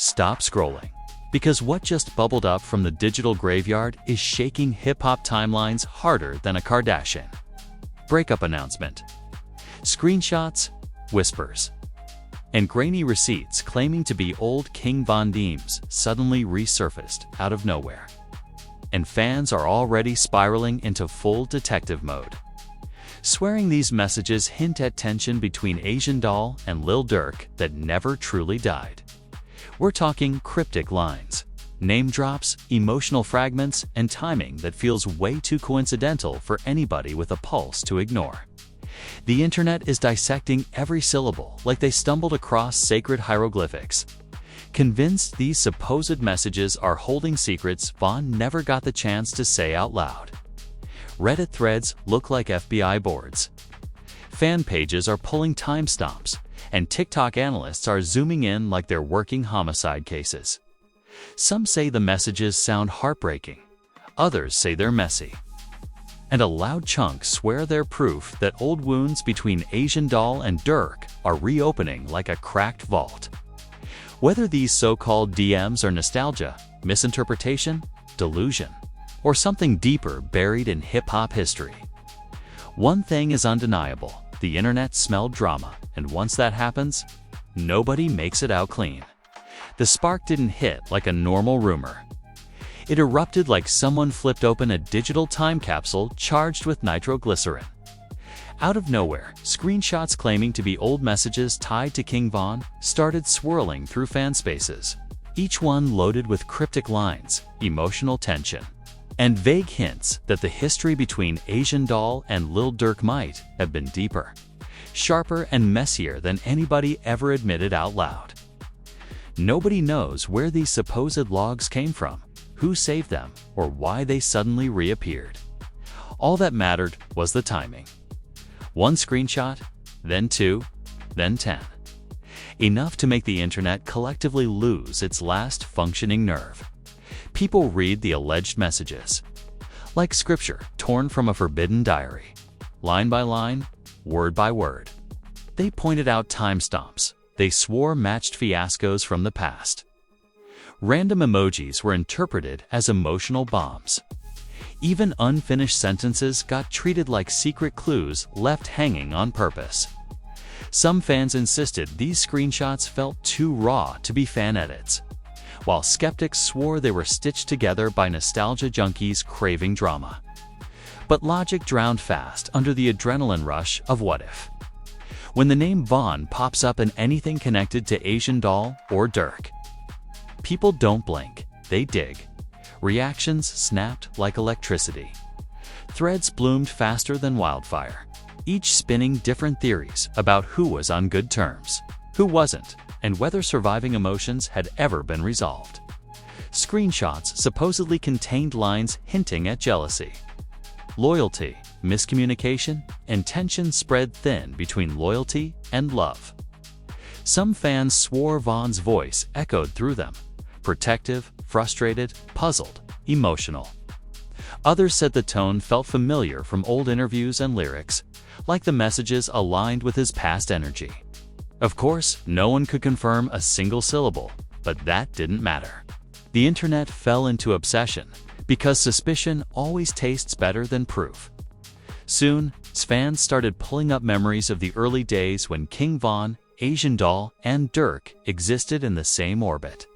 stop scrolling. Because what just bubbled up from the digital graveyard is shaking hip-hop timelines harder than a Kardashian. Breakup announcement. Screenshots, whispers, and grainy receipts claiming to be old King Von D's suddenly resurfaced out of nowhere. And fans are already spiraling into full detective mode. Swearing these messages hint at tension between Asian Doll and Lil Durk that never truly died. We're talking cryptic lines, name drops, emotional fragments, and timing that feels way too coincidental for anybody with a pulse to ignore. The internet is dissecting every syllable like they stumbled across sacred hieroglyphics. Convinced these supposed messages are holding secrets Von never got the chance to say out loud. Reddit threads look like FBI boards. Fan pages are pulling timestamps, and TikTok analysts are zooming in like they're working homicide cases. Some say the messages sound heartbreaking, others say they're messy. And a loud chunk swear they're proof that old wounds between Asian Doll and Durk are reopening like a cracked vault. Whether these so-called DMs are nostalgia, misinterpretation, delusion, or something deeper buried in hip-hop history. One thing is undeniable, the internet smelled drama, and once that happens, nobody makes it out clean. The spark didn't hit like a normal rumor. It erupted like someone flipped open a digital time capsule charged with nitroglycerin. Out of nowhere, screenshots claiming to be old messages tied to King Von started swirling through fan spaces, each one loaded with cryptic lines, emotional tension, and vague hints that the history between Asian Doll and Lil Durk might have been deeper, sharper, and messier than anybody ever admitted out loud. Nobody knows where these supposed logs came from, who saved them, or why they suddenly reappeared. All that mattered was the timing. One screenshot, then 2, then 10. Enough to make the internet collectively lose its last functioning nerve. People read the alleged messages like scripture torn from a forbidden diary, line by line, word by word. They pointed out timestamps. They swore matched fiascos from the past. Random emojis were interpreted as emotional bombs. Even unfinished sentences got treated like secret clues left hanging on purpose. Some fans insisted these screenshots felt too raw to be fan edits, while skeptics swore they were stitched together by nostalgia junkies craving drama. But logic drowned fast under the adrenaline rush of what if. When the name Von pops up in anything connected to Asian Doll or Durk, people don't blink, they dig. Reactions snapped like electricity. Threads bloomed faster than wildfire, each spinning different theories about who was on good terms, who wasn't, and whether surviving emotions had ever been resolved. Screenshots supposedly contained lines hinting at jealousy, loyalty, miscommunication, and tension spread thin between loyalty and love. Some fans swore Von's voice echoed through them, protective, frustrated, puzzled, emotional. Others said the tone felt familiar from old interviews and lyrics, like the messages aligned with his past energy. Of course, no one could confirm a single syllable, but that didn't matter. The internet fell into obsession, because suspicion always tastes better than proof. Soon, fans started pulling up memories of the early days when King Von, Asian Doll, and Durk existed in the same orbit.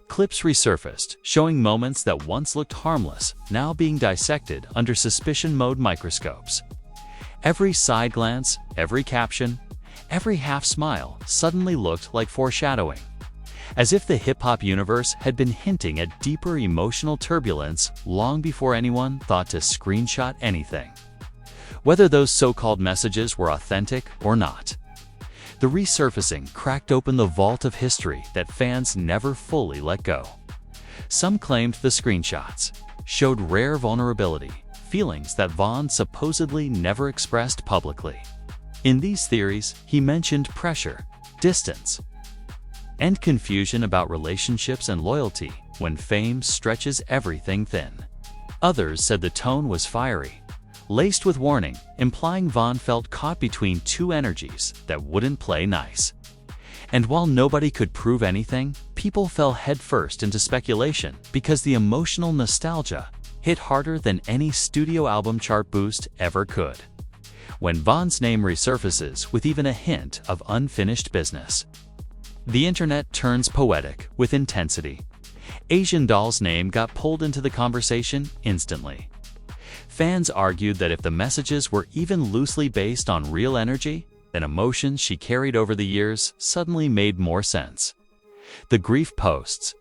Clips resurfaced, showing moments that once looked harmless, now being dissected under suspicion mode microscopes. Every side glance, every caption, every half smile suddenly looked like foreshadowing, as if the hip-hop universe had been hinting at deeper emotional turbulence long before anyone thought to screenshot anything. Whether those so-called messages were authentic or not, the resurfacing cracked open the vault of history that fans never fully let go. Some claimed the screenshots showed rare vulnerability, feelings that Von supposedly never expressed publicly. In these theories, he mentioned pressure, distance, and confusion about relationships and loyalty when fame stretches everything thin. Others said the tone was fiery, laced with warning, implying Von felt caught between two energies that wouldn't play nice. And while nobody could prove anything, people fell headfirst into speculation because the emotional nostalgia hit harder than any studio album chart boost ever could. When Von's name resurfaces with even a hint of unfinished business, the internet turns poetic with intensity. Asian Doll's name got pulled into the conversation instantly. Fans argued that if the messages were even loosely based on real energy, then emotions she carried over the years suddenly made more sense. The grief posts,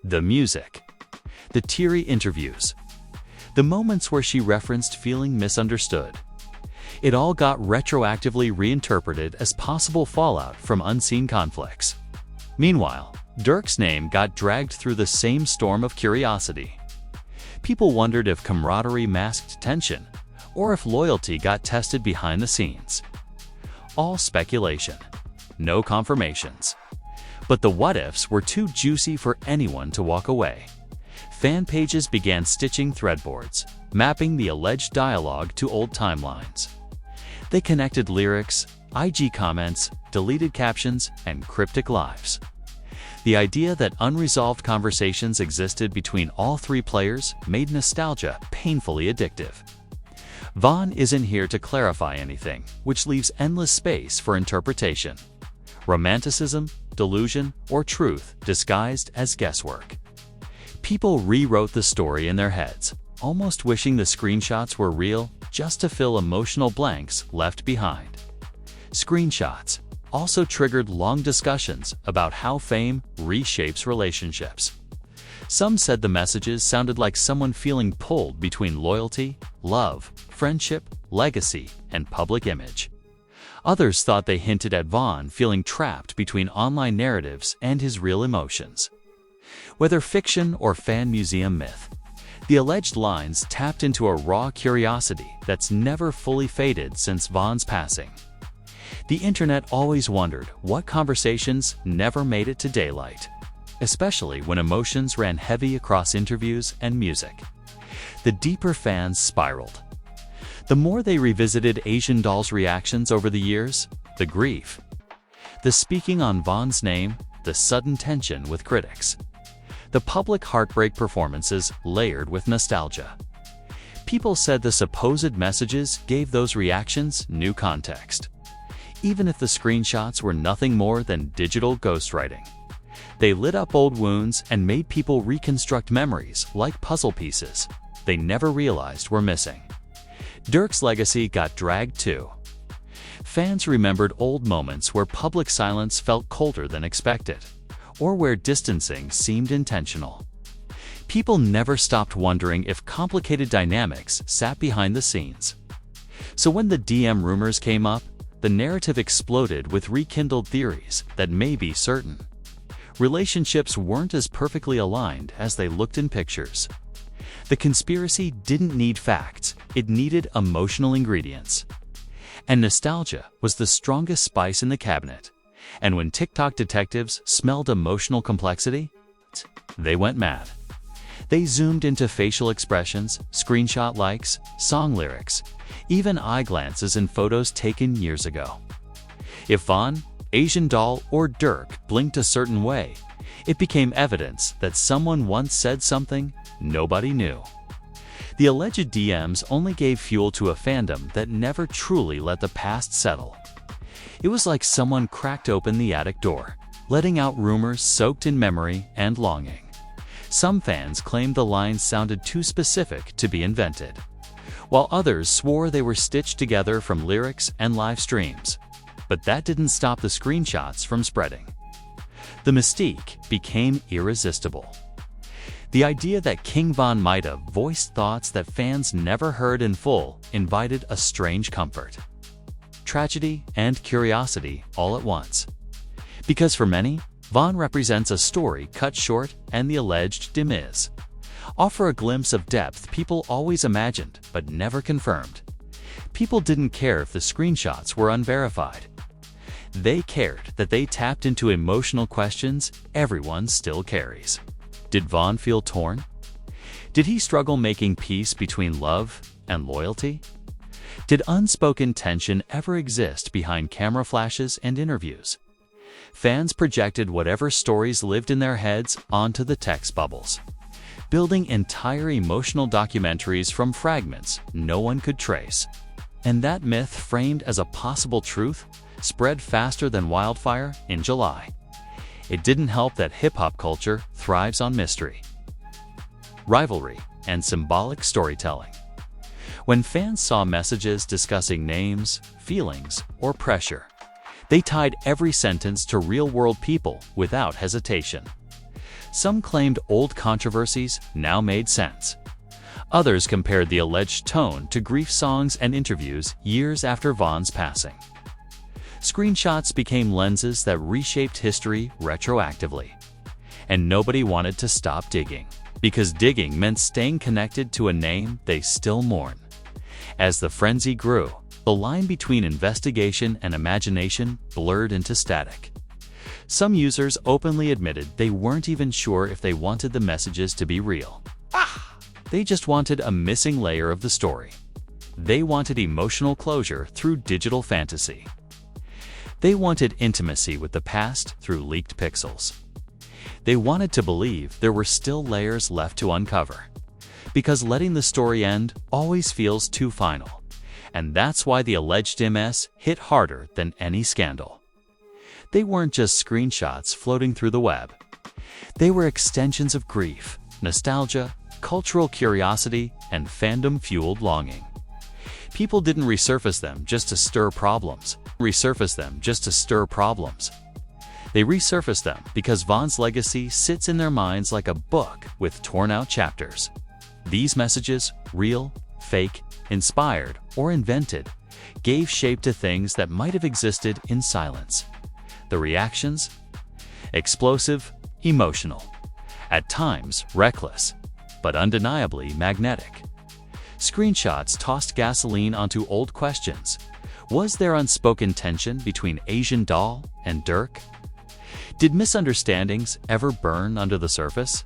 the music, the teary interviews, the moments where she referenced feeling misunderstood. It all got retroactively reinterpreted as possible fallout from unseen conflicts. Meanwhile, Durk's name got dragged through the same storm of curiosity. People wondered if camaraderie masked tension, or if loyalty got tested behind the scenes. All speculation, no confirmations. But the what-ifs were too juicy for anyone to walk away. Fan pages began stitching threadboards, mapping the alleged dialogue to old timelines. They connected lyrics, IG comments, deleted captions, and cryptic lives. The idea that unresolved conversations existed between all three players made nostalgia painfully addictive. Von isn't here to clarify anything, which leaves endless space for interpretation. Romanticism, delusion, or truth disguised as guesswork. People rewrote the story in their heads, almost wishing the screenshots were real just to fill emotional blanks left behind. Screenshots also triggered long discussions about how fame reshapes relationships. Some said the messages sounded like someone feeling pulled between loyalty, love, friendship, legacy, and public image. Others thought they hinted at Von feeling trapped between online narratives and his real emotions. Whether fiction or fan museum myth, the alleged lines tapped into a raw curiosity that's never fully faded since Von's passing. The internet always wondered what conversations never made it to daylight, especially when emotions ran heavy across interviews and music. The deeper fans spiraled. The more they revisited Asian Doll's reactions over the years, the grief, the speaking on Von's name, the sudden tension with critics, the public heartbreak performances layered with nostalgia. People said the supposed messages gave those reactions new context, even if the screenshots were nothing more than digital ghostwriting. They lit up old wounds and made people reconstruct memories like puzzle pieces they never realized were missing. Durk's legacy got dragged too. Fans remembered old moments where public silence felt colder than expected, or where distancing seemed intentional. People never stopped wondering if complicated dynamics sat behind the scenes. So when the DM rumors came up, the narrative exploded with rekindled theories that may be certain. Relationships weren't as perfectly aligned as they looked in pictures. The conspiracy didn't need facts, it needed emotional ingredients. And nostalgia was the strongest spice in the cabinet. And when TikTok detectives smelled emotional complexity, they went mad. They zoomed into facial expressions, screenshot likes, song lyrics, even eye glances in photos taken years ago. If Von, Asian Doll, or Durk blinked a certain way, it became evidence that someone once said something nobody knew. The alleged DMs only gave fuel to a fandom that never truly let the past settle. It was like someone cracked open the attic door, letting out rumors soaked in memory and longing. Some fans claimed the lines sounded too specific to be invented, while others swore they were stitched together from lyrics and live streams. But that didn't stop the screenshots from spreading. The mystique became irresistible. The idea that King Von might have voiced thoughts that fans never heard in full invited a strange comfort. Tragedy and curiosity all at once. Because for many, Von represents a story cut short and the alleged demise. Offer a glimpse of depth people always imagined but never confirmed. People didn't care if the screenshots were unverified. They cared that they tapped into emotional questions everyone still carries. Did Von feel torn? Did he struggle making peace between love and loyalty? Did unspoken tension ever exist behind camera flashes and interviews? Fans projected whatever stories lived in their heads onto the text bubbles, building entire emotional documentaries from fragments no one could trace. And that myth, framed as a possible truth, spread faster than wildfire in July. It didn't help that hip-hop culture thrives on mystery, rivalry, and symbolic storytelling. When fans saw messages discussing names, feelings, or pressure, they tied every sentence to real-world people without hesitation. Some claimed old controversies now made sense. Others compared the alleged tone to grief songs and interviews years after Vaughn's passing. Screenshots became lenses that reshaped history retroactively. And nobody wanted to stop digging, because digging meant staying connected to a name they still mourn. As the frenzy grew, the line between investigation and imagination blurred into static. Some users openly admitted they weren't even sure if they wanted the messages to be real. They just wanted a missing layer of the story. They wanted emotional closure through digital fantasy. They wanted intimacy with the past through leaked pixels. They wanted to believe there were still layers left to uncover. Because letting the story end always feels too final. And that's why the alleged MS hit harder than any scandal. They weren't just screenshots floating through the web. They were extensions of grief, nostalgia, cultural curiosity, and fandom-fueled longing. People didn't resurface them just to stir problems. They resurfaced them because Vaughn's legacy sits in their minds like a book with torn-out chapters. These messages, real, fake, inspired, or invented, gave shape to things that might have existed in silence. The reactions? Explosive, emotional, at times reckless, but undeniably magnetic. Screenshots tossed gasoline onto old questions. Was there unspoken tension between Asian Doll and Durk? Did misunderstandings ever burn under the surface?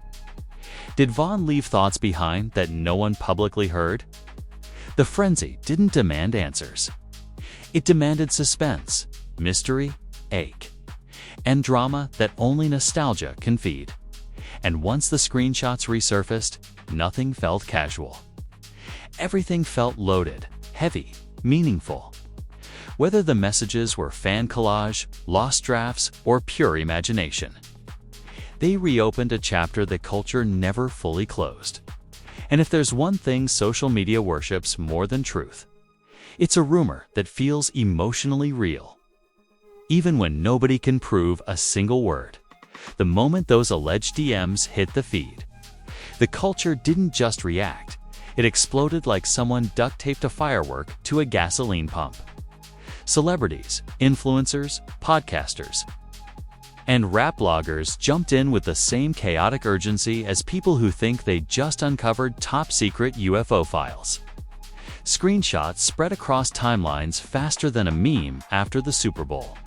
Did Vaughn leave thoughts behind that no one publicly heard? The frenzy didn't demand answers. It demanded suspense, mystery, ache, and drama that only nostalgia can feed. And once the screenshots resurfaced, nothing felt casual. Everything felt loaded, heavy, meaningful. Whether the messages were fan collage, lost drafts, or pure imagination, they reopened a chapter that culture never fully closed. And if there's one thing social media worships more than truth, it's a rumor that feels emotionally real. Even when nobody can prove a single word, the moment those alleged DMs hit the feed, the culture didn't just react, it exploded like someone duct-taped a firework to a gasoline pump. Celebrities, influencers, podcasters, and rap bloggers jumped in with the same chaotic urgency as people who think they just uncovered top-secret UFO files. Screenshots spread across timelines faster than a meme after the Super Bowl.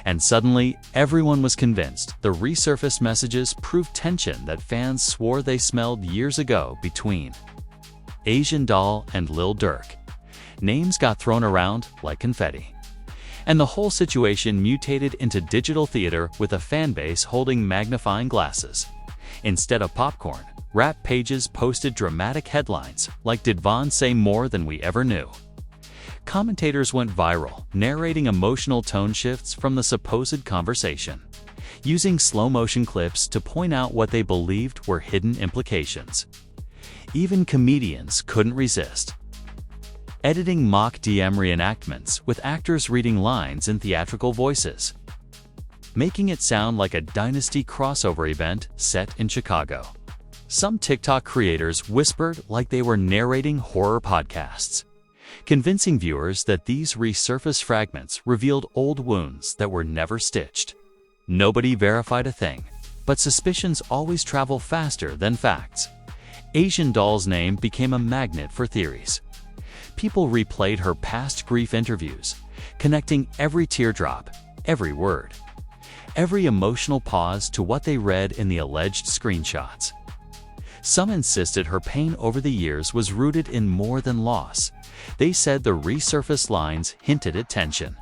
And suddenly, everyone was convinced the resurfaced messages proved tension that fans swore they smelled years ago between Asian Doll and Lil Durk. Names got thrown around like confetti. And the whole situation mutated into digital theater with a fanbase holding magnifying glasses. Instead of popcorn, rap pages posted dramatic headlines like "Did Vaughn say more than we ever knew?" Commentators went viral, narrating emotional tone shifts from the supposed conversation, using slow-motion clips to point out what they believed were hidden implications. Even comedians couldn't resist, editing mock DM reenactments with actors reading lines in theatrical voices, making it sound like a Dynasty crossover event set in Chicago. Some TikTok creators whispered like they were narrating horror podcasts, convincing viewers that these resurfaced fragments revealed old wounds that were never stitched. Nobody verified a thing, but suspicions always travel faster than facts. Asian Doll's name became a magnet for theories. People replayed her past grief interviews, connecting every teardrop, every word, every emotional pause to what they read in the alleged screenshots. Some insisted her pain over the years was rooted in more than loss. They said the resurfaced lines hinted at tension,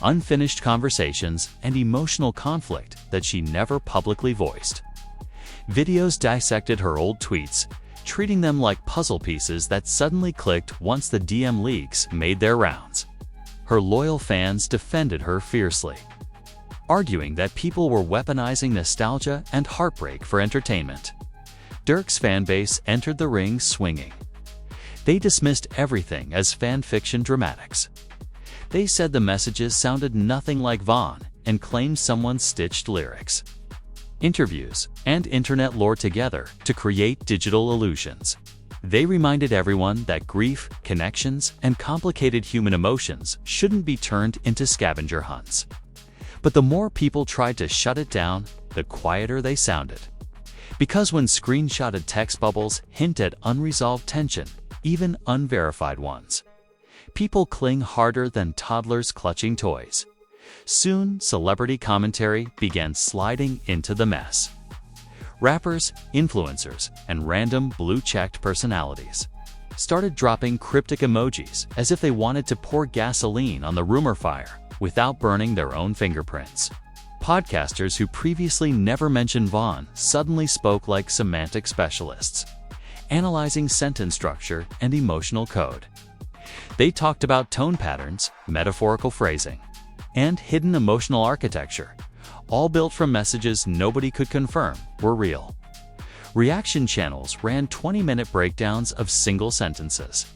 unfinished conversations, and emotional conflict that she never publicly voiced. Videos dissected her old tweets, treating them like puzzle pieces that suddenly clicked once the DM leaks made their rounds. Her loyal fans defended her fiercely, arguing that people were weaponizing nostalgia and heartbreak for entertainment. Durk's fanbase entered the ring swinging. They dismissed everything as fan fiction dramatics. They said the messages sounded nothing like Vaughn and claimed someone stitched lyrics, interviews, and internet lore together to create digital illusions. They reminded everyone that grief, connections, and complicated human emotions shouldn't be turned into scavenger hunts. But the more people tried to shut it down, the quieter they sounded. Because when screenshotted text bubbles hint at unresolved tension, even unverified ones, people cling harder than toddlers clutching toys. Soon, celebrity commentary began sliding into the mess. Rappers, influencers, and random blue-checked personalities started dropping cryptic emojis as if they wanted to pour gasoline on the rumor fire without burning their own fingerprints. Podcasters who previously never mentioned Vaughn suddenly spoke like semantic specialists, analyzing sentence structure and emotional code. They talked about tone patterns, metaphorical phrasing, and hidden emotional architecture, all built from messages nobody could confirm were real. Reaction channels ran 20-minute breakdowns of single sentences.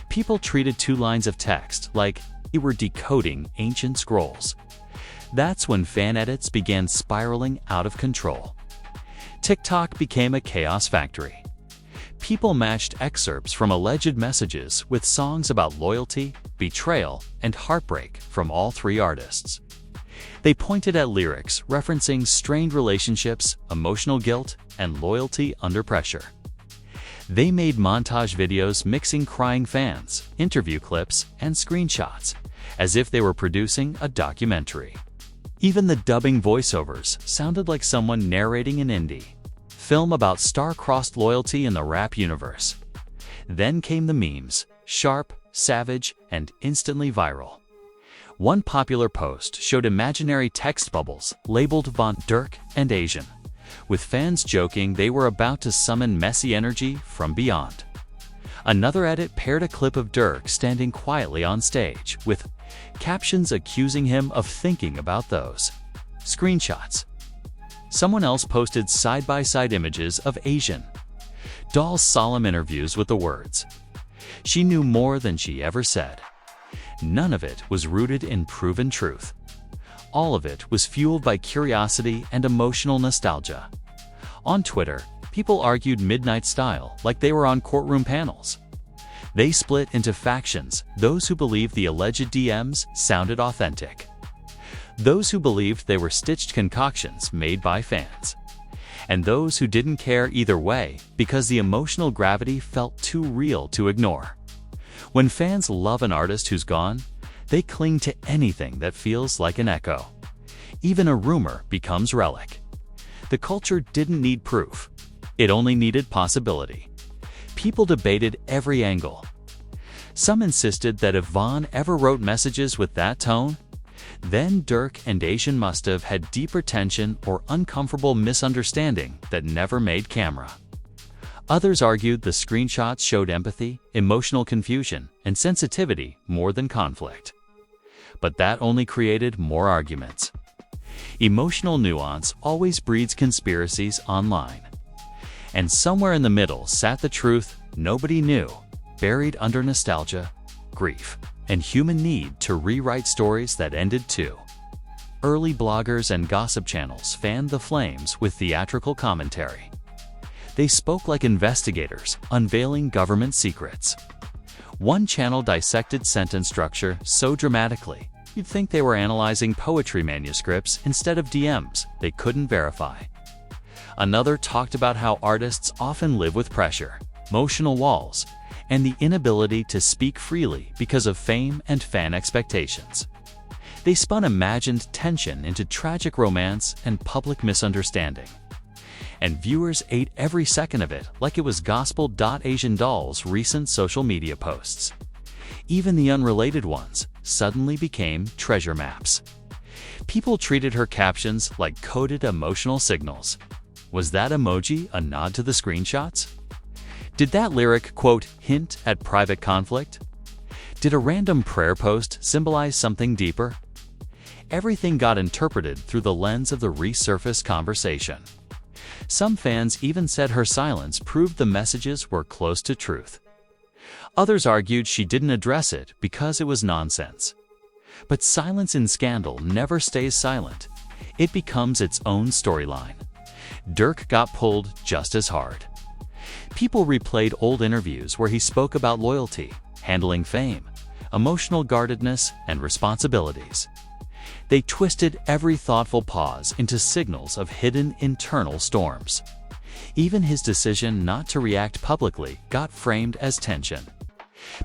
People treated 2 lines of text like they were decoding ancient scrolls. That's when fan edits began spiraling out of control. TikTok became a chaos factory. People matched excerpts from alleged messages with songs about loyalty, betrayal, and heartbreak from all 3 artists. They pointed at lyrics referencing strained relationships, emotional guilt, and loyalty under pressure. They made montage videos mixing crying fans, interview clips, and screenshots, as if they were producing a documentary. Even the dubbing voiceovers sounded like someone narrating an indie film about star-crossed loyalty in the rap universe. Then came the memes, sharp, savage, and instantly viral. One popular post showed imaginary text bubbles labeled Von Durk and Asian, with fans joking they were about to summon messy energy from beyond. Another edit paired a clip of Durk standing quietly on stage, with captions accusing him of thinking about those screenshots. Someone else posted side-by-side images of Asian Doll's solemn interviews with the words, "She knew more than she ever said." None of it was rooted in proven truth. All of it was fueled by curiosity and emotional nostalgia. On Twitter, people argued Midnight Style like they were on courtroom panels. They split into factions: those who believed the alleged DMs sounded authentic, those who believed they were stitched concoctions made by fans, and those who didn't care either way because the emotional gravity felt too real to ignore. When fans love an artist who's gone, they cling to anything that feels like an echo. Even a rumor becomes relic. The culture didn't need proof. It only needed possibility. People debated every angle. Some insisted that if Vaughn ever wrote messages with that tone, then Durk and Asian must have had deeper tension or uncomfortable misunderstanding that never made camera. Others argued the screenshots showed empathy, emotional confusion, and sensitivity more than conflict. But that only created more arguments. Emotional nuance always breeds conspiracies online. And somewhere in the middle sat the truth nobody knew, buried under nostalgia, grief, and human need to rewrite stories that ended too. Early bloggers and gossip channels fanned the flames with theatrical commentary. They spoke like investigators, unveiling government secrets. One channel dissected sentence structure so dramatically, you'd think they were analyzing poetry manuscripts instead of DMs they couldn't verify. Another talked about how artists often live with pressure, emotional walls, and the inability to speak freely because of fame and fan expectations. They spun imagined tension into tragic romance and public misunderstanding. And viewers ate every second of it like it was gospel. Asian Doll's recent social media posts, even the unrelated ones, suddenly became treasure maps. People treated her captions like coded emotional signals. Was that emoji a nod to the screenshots? Did that lyric, quote, hint at private conflict? Did a random prayer post symbolize something deeper? Everything got interpreted through the lens of the resurfaced conversation. Some fans even said her silence proved the messages were close to truth. Others argued she didn't address it because it was nonsense. But silence in scandal never stays silent. It becomes its own storyline. Durk got pulled just as hard. People replayed old interviews where he spoke about loyalty, handling fame, emotional guardedness, and responsibilities. They twisted every thoughtful pause into signals of hidden internal storms. Even his decision not to react publicly got framed as tension.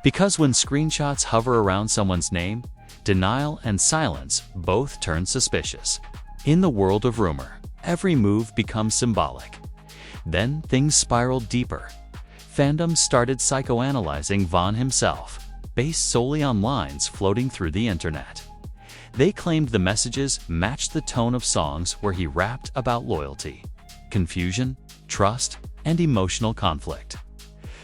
Because when screenshots hover around someone's name, denial and silence both turn suspicious. In the world of rumor, every move becomes symbolic. Then things spiraled deeper. Fandoms started psychoanalyzing Vaughn himself, based solely on lines floating through the internet. They claimed the messages matched the tone of songs where he rapped about loyalty, confusion, trust, and emotional conflict.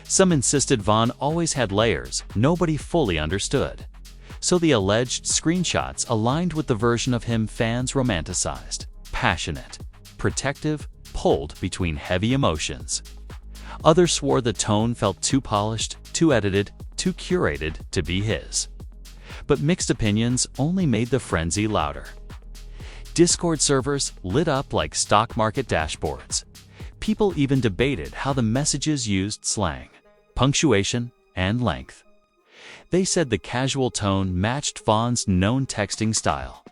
Some insisted Vaughn always had layers nobody fully understood. So the alleged screenshots aligned with the version of him fans romanticized: passionate, protective, pulled between heavy emotions. Others swore the tone felt too polished, too edited, too curated to be his. But mixed opinions only made the frenzy louder. Discord servers lit up like stock market dashboards. People even debated how the messages used slang, punctuation, and length. They said the casual tone matched Vaughn's known texting style.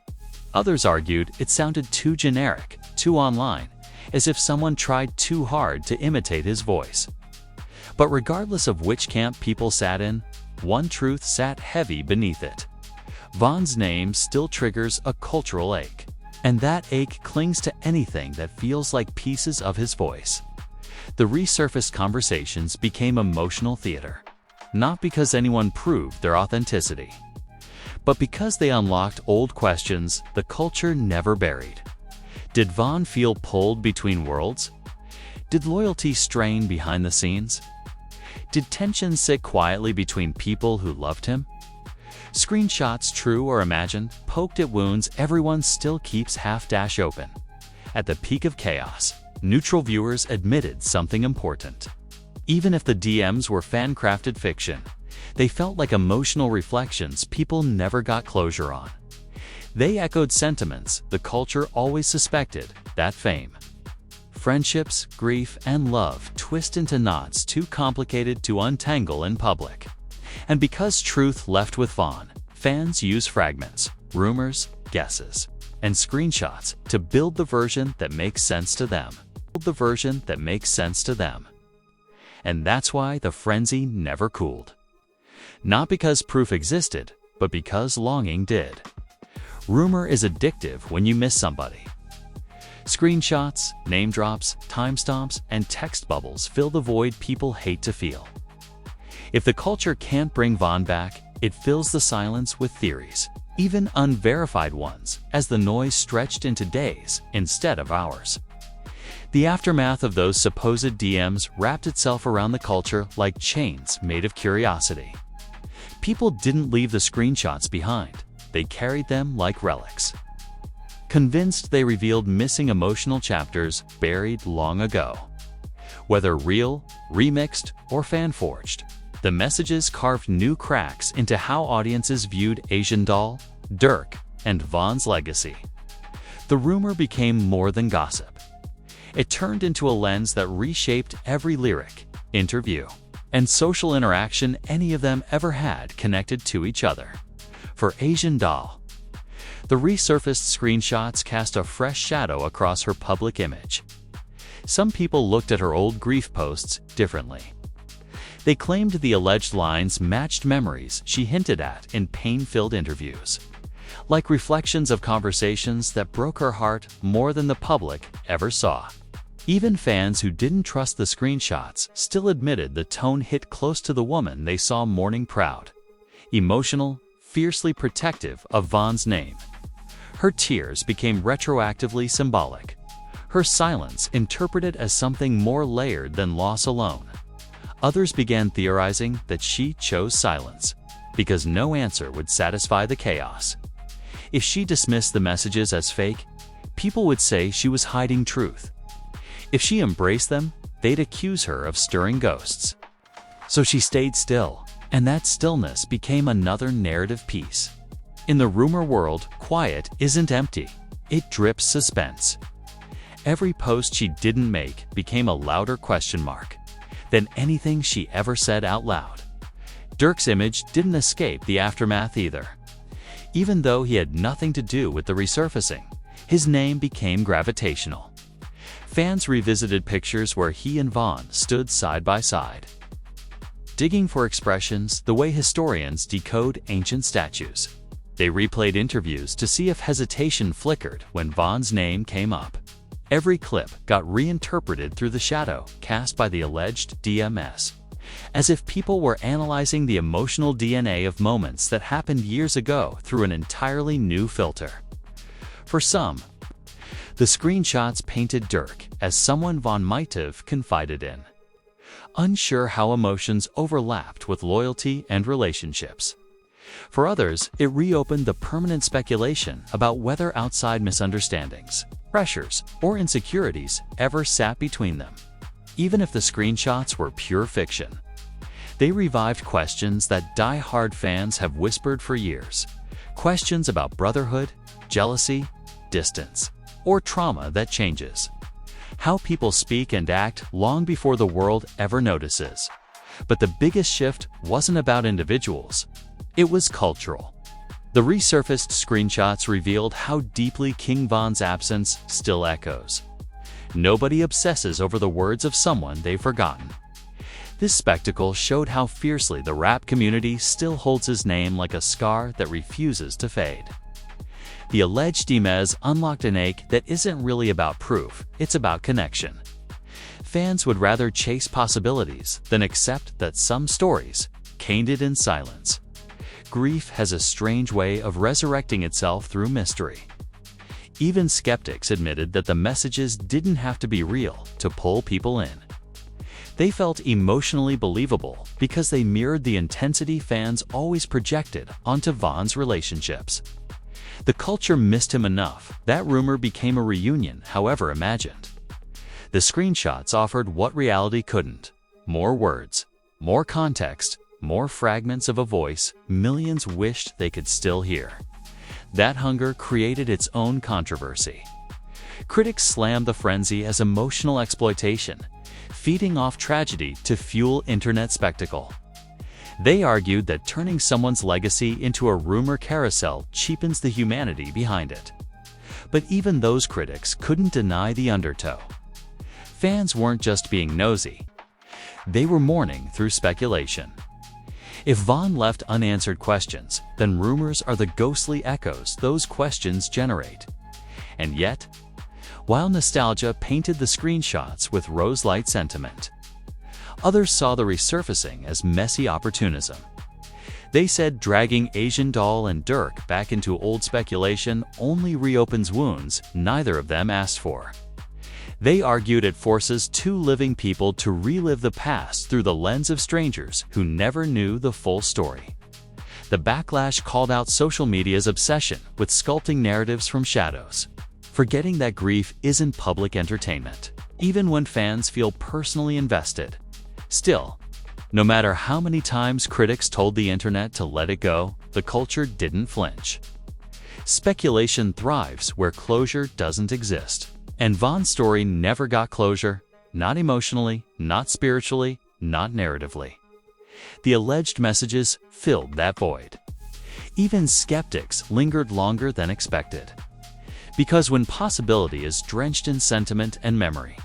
Others argued it sounded too generic, too online, as if someone tried too hard to imitate his voice. But regardless of which camp people sat in, one truth sat heavy beneath it. Vaughn's name still triggers a cultural ache, and that ache clings to anything that feels like pieces of his voice. The resurfaced conversations became emotional theater, not because anyone proved their authenticity, but because they unlocked old questions the culture never buried. Did Vaughn feel pulled between worlds? Did loyalty strain behind the scenes? Did tension sit quietly between people who loved him? Screenshots, true or imagined, poked at wounds everyone still keeps half-dash open. At the peak of chaos, neutral viewers admitted something important. Even if the DMs were fan-crafted fiction, they felt like emotional reflections people never got closure on. They echoed sentiments the culture always suspected: that fame, friendships, grief, and love twist into knots too complicated to untangle in public. And because truth left with Vaughn, fans use fragments, rumors, guesses, and screenshots to build the version that makes sense to them. And that's why the frenzy never cooled. Not because proof existed, but because longing did. Rumor is addictive when you miss somebody. Screenshots, name drops, timestamps, and text bubbles fill the void people hate to feel. If the culture can't bring Vaughn back, it fills the silence with theories, even unverified ones, as the noise stretched into days instead of hours. The aftermath of those supposed DMs wrapped itself around the culture like chains made of curiosity. People didn't leave the screenshots behind. They carried them like relics. Convinced they revealed missing emotional chapters buried long ago. Whether real, remixed, or fan-forged, the messages carved new cracks into how audiences viewed Asian Doll, Durk, and Vaughn's legacy. The rumor became more than gossip. It turned into a lens that reshaped every lyric, interview, and social interaction any of them ever had connected to each other. For Asian Doll, the resurfaced screenshots cast a fresh shadow across her public image. Some people looked at her old grief posts differently. They claimed the alleged lines matched memories she hinted at in pain-filled interviews, like reflections of conversations that broke her heart more than the public ever saw. Even fans who didn't trust the screenshots still admitted the tone hit close to the woman they saw mourning proud. Emotional, fiercely protective of Vaughn's name. Her tears became retroactively symbolic, her silence interpreted as something more layered than loss alone. Others began theorizing that she chose silence because no answer would satisfy the chaos. If she dismissed the messages as fake, people would say she was hiding truth. If she embraced them, they'd accuse her of stirring ghosts. So she stayed still, and that stillness became another narrative piece. In the rumor world, quiet isn't empty. It drips suspense. Every post she didn't make became a louder question mark than anything she ever said out loud. Durk's image didn't escape the aftermath either. Even though he had nothing to do with the resurfacing, his name became gravitational. Fans revisited pictures where he and Vaughn stood side by side, digging for expressions the way historians decode ancient statues. They replayed interviews to see if hesitation flickered when Vaughn's name came up. Every clip got reinterpreted through the shadow cast by the alleged DMS, as if people were analyzing the emotional DNA of moments that happened years ago through an entirely new filter. For some, the screenshots painted Durk as someone Vaughn might have confided in, unsure how emotions overlapped with loyalty and relationships. For others, it reopened the permanent speculation about whether outside misunderstandings, pressures, or insecurities ever sat between them. Even if the screenshots were pure fiction, they revived questions that die-hard fans have whispered for years. Questions about brotherhood, jealousy, distance, or trauma that changes. How people speak and act long before the world ever notices. But the biggest shift wasn't about individuals. It was cultural. The resurfaced screenshots revealed how deeply King Vaughn's absence still echoes. Nobody obsesses over the words of someone they've forgotten. This spectacle showed how fiercely the rap community still holds his name like a scar that refuses to fade. The alleged DMS unlocked an ache that isn't really about proof, it's about connection. Fans would rather chase possibilities than accept that some stories ended in silence. Grief has a strange way of resurrecting itself through mystery. Even skeptics admitted that the messages didn't have to be real to pull people in. They felt emotionally believable because they mirrored the intensity fans always projected onto Vaughn's relationships. The culture missed him enough that rumor became a reunion, however imagined. The screenshots offered what reality couldn't: more words, more context, more fragments of a voice millions wished they could still hear. That hunger created its own controversy. Critics slammed the frenzy as emotional exploitation, feeding off tragedy to fuel internet spectacle. They argued that turning someone's legacy into a rumor carousel cheapens the humanity behind it. But even those critics couldn't deny the undertow. Fans weren't just being nosy. They were mourning through speculation. If Vaughn left unanswered questions, then rumors are the ghostly echoes those questions generate. And yet, while nostalgia painted the screenshots with rose-light sentiment, others saw the resurfacing as messy opportunism. They said dragging Asian Doll and Durk back into old speculation only reopens wounds neither of them asked for. They argued it forces two living people to relive the past through the lens of strangers who never knew the full story. The backlash called out social media's obsession with sculpting narratives from shadows, forgetting that grief isn't public entertainment, even when fans feel personally invested. Still, no matter how many times critics told the internet to let it go, the culture didn't flinch. Speculation thrives where closure doesn't exist. And Vaughn's story never got closure, not emotionally, not spiritually, not narratively. The alleged messages filled that void. Even skeptics lingered longer than expected. Because when possibility is drenched in sentiment and memory,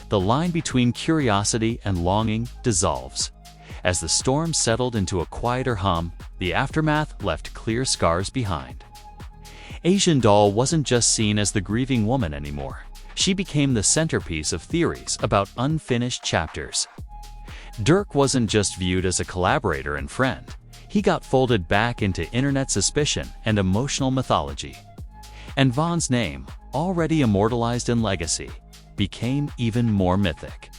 the line between curiosity and longing dissolves. As the storm settled into a quieter hum, the aftermath left clear scars behind. Asian Doll wasn't just seen as the grieving woman anymore. She became the centerpiece of theories about unfinished chapters. Durk wasn't just viewed as a collaborator and friend. He got folded back into internet suspicion and emotional mythology. And Von's name, already immortalized in legacy, became even more mythic.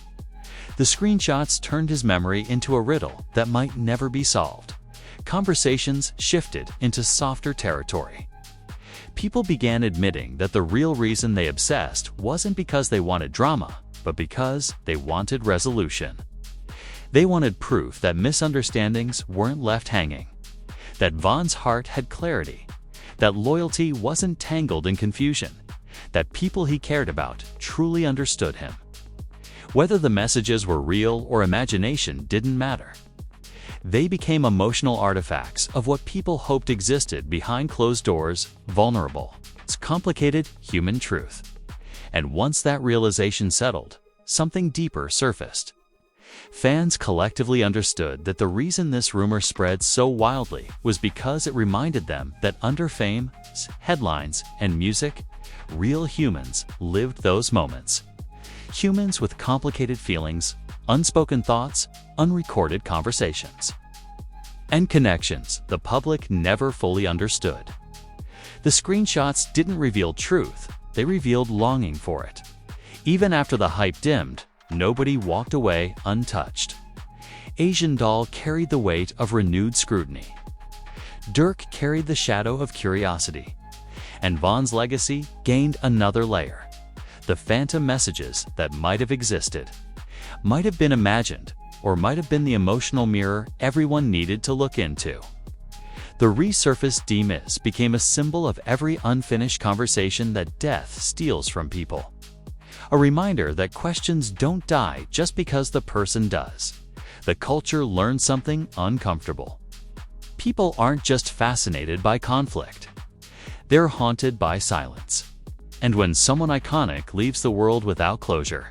The screenshots turned his memory into a riddle that might never be solved. Conversations shifted into softer territory. People began admitting that the real reason they obsessed wasn't because they wanted drama, but because they wanted resolution. They wanted proof that misunderstandings weren't left hanging, that Von's heart had clarity, that loyalty wasn't tangled in confusion, that people he cared about truly understood him. Whether the messages were real or imagination didn't matter. They became emotional artifacts of what people hoped existed behind closed doors, vulnerable. It's complicated human truth. And once that realization settled, something deeper surfaced. Fans collectively understood that the reason this rumor spread so wildly was because it reminded them that under fame, headlines, and music, real humans lived those moments. Humans with complicated feelings, unspoken thoughts, unrecorded conversations, and connections the public never fully understood. The screenshots didn't reveal truth, they revealed longing for it. Even after the hype dimmed, nobody walked away untouched. Asian Doll carried the weight of renewed scrutiny. Durk carried the shadow of curiosity. And Von's legacy gained another layer. The phantom messages that might have existed, might have been imagined, or might have been the emotional mirror everyone needed to look into. The resurfaced DMIS became a symbol of every unfinished conversation that death steals from people. A reminder that questions don't die just because the person does. The culture learned something uncomfortable. People aren't just fascinated by conflict. They're haunted by silence. And when someone iconic leaves the world without closure,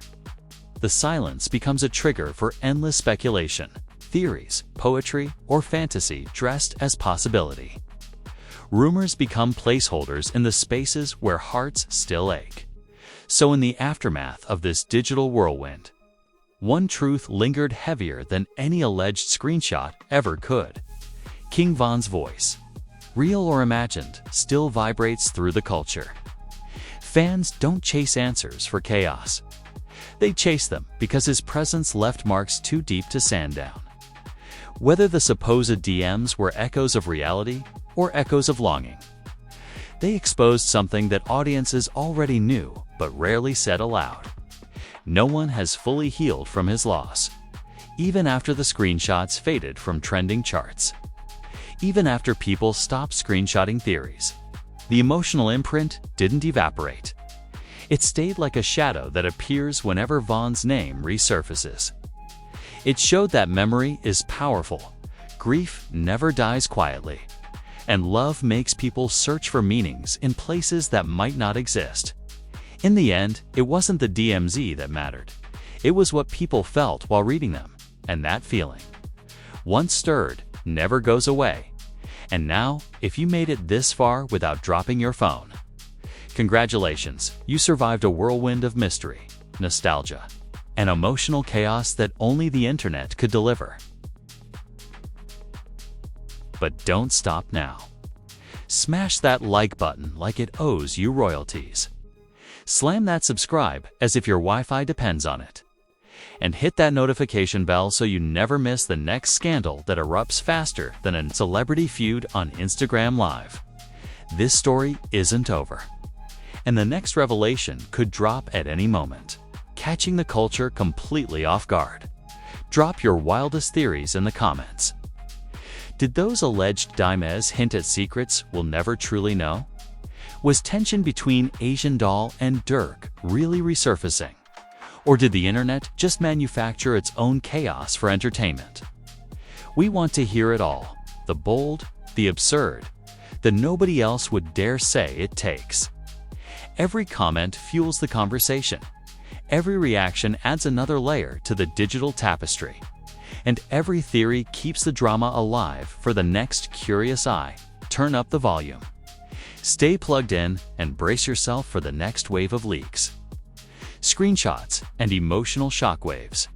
the silence becomes a trigger for endless speculation, theories, poetry, or fantasy dressed as possibility. Rumors become placeholders in the spaces where hearts still ache. So in the aftermath of this digital whirlwind, one truth lingered heavier than any alleged screenshot ever could. King Von's voice, real or imagined, still vibrates through the culture. Fans don't chase answers for chaos. They chase them because his presence left marks too deep to sand down. Whether the supposed DMs were echoes of reality or echoes of longing, they exposed something that audiences already knew but rarely said aloud. No one has fully healed from his loss, even after the screenshots faded from trending charts. Even after people stopped screenshotting theories, the emotional imprint didn't evaporate. It stayed like a shadow that appears whenever Von's name resurfaces. It showed that memory is powerful, grief never dies quietly, and love makes people search for meanings in places that might not exist. In the end, it wasn't the DMZ that mattered. It was what people felt while reading them, and that feeling, once stirred, never goes away. And now, if you made it this far without dropping your phone, congratulations, you survived a whirlwind of mystery, nostalgia, and emotional chaos that only the internet could deliver. But don't stop now. Smash that like button like it owes you royalties. Slam that subscribe as if your Wi-Fi depends on it. And hit that notification bell so you never miss the next scandal that erupts faster than a celebrity feud on Instagram Live. This story isn't over. And the next revelation could drop at any moment, catching the culture completely off guard. Drop your wildest theories in the comments. Did those alleged DMs hint at secrets we'll never truly know? Was tension between Asian Doll and Durk really resurfacing? Or did the internet just manufacture its own chaos for entertainment? We want to hear it all, the bold, the absurd, the nobody else would dare say it takes. Every comment fuels the conversation. Every reaction adds another layer to the digital tapestry. And every theory keeps the drama alive for the next curious eye. Turn up the volume. Stay plugged in and brace yourself for the next wave of leaks, screenshots, and emotional shockwaves.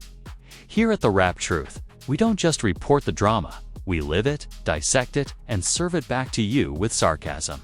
Here at The Wrap Truth, we don't just report the drama, We live it, dissect it, and serve it back to you with sarcasm.